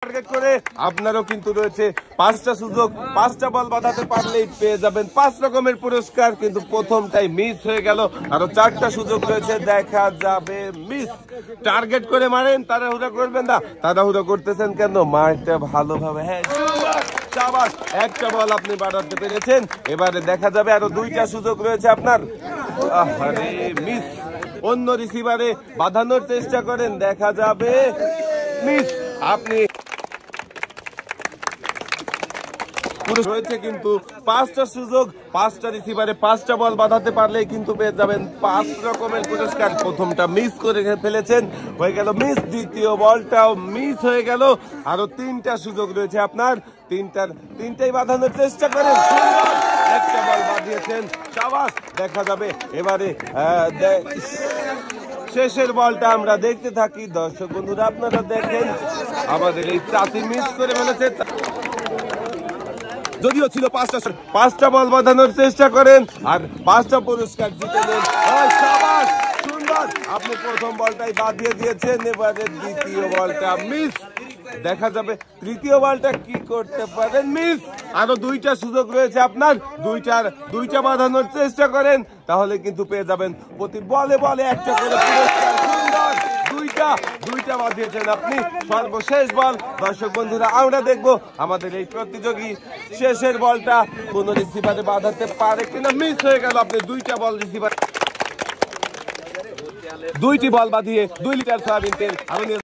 Target করে আপনারও কিন্তু রয়েছে 5টা সুযোগ, 5টা বল বাঁধাতে পারলেই পেয়ে যাবেন 5 রকমের পুরস্কার। কিন্তু প্রথমটাই মিস হয়ে গেল, আরো 4টা সুযোগ রয়েছে, দেখা যাবে মিস। টার্গেট করে মারেন, তাড়াহুড়া করবেন না। তাড়াহুড়া করতেছেন কেন? মারটা ভালোভাবে। হ্যাঁ, শাবাশ, একটা বল আপনি বাড়াতে পেরেছেন। এবারে দেখা যাবে আরো 2টা সুযোগ রয়েছে আপনার। আরে মিস। অন্য রিসিভারে বাঁধানোর চেষ্টা করেন, দেখা যাবে মিস। আপনি রয়েছে কিন্তু 5টা সুযোগ, 5টা রিসিভারে 5টা বল বাঁধাতে পারলেই কিন্তু পেয়ে যাবেন 5 রকমের পুরস্কার। প্রথমটা মিস করে ফেলেছেন, হয়ে গেল মিস। দ্বিতীয় বলটাও মিস হয়ে গেল। আরো 3টা সুযোগ রয়েছে আপনার, তিনটাই বাঁধানোর চেষ্টা করেন। একটা বল বাঁধিয়েছেন, শাবাশ। দেখা যাবে এবারে শেষের বলটা আমরা দেখতে থাকি। দর্শক বন্ধুরা আপনারা দেখেন, আমাদের এই চাচি মিস করে ফেলেছে। যদিও ছিল 5টা বল বাঁধানোর চেষ্টা করেন আর 5টা পুরস্কার জিতে নেন। শাবাশ, সুন্দর। আপনি প্রথম বলটাই বাঁধিয়ে দিয়েছেন, এবারে দ্বিতীয় বলটা মিস। দেখা যাবে তৃতীয় বলটা কি করতে পারেন, মিস। আরো 2টা সুযোগ রয়েছে আপনার, দুইটা বাঁধানোর চেষ্টা করেন, তাহলে কিন্তু পেয়ে যাবেন প্রতি বলে বলে একটা করে পুরস্কার। সুন্দর, দুইটা বাঁধিয়েছেন আপনি। সর্বশেষ বল দর্শক বন্ধুরা আমরা দেখবো আমাদের এই প্রতিযোগী শেষের বলটা কোন রিসিভারে বাঁধাতে পারে কিনা। মিস হয়ে গেল। আপনি 2টা বল রিসিভার, 2টি বল বাঁধিয়ে 2 লিটার সয়াবিন তেল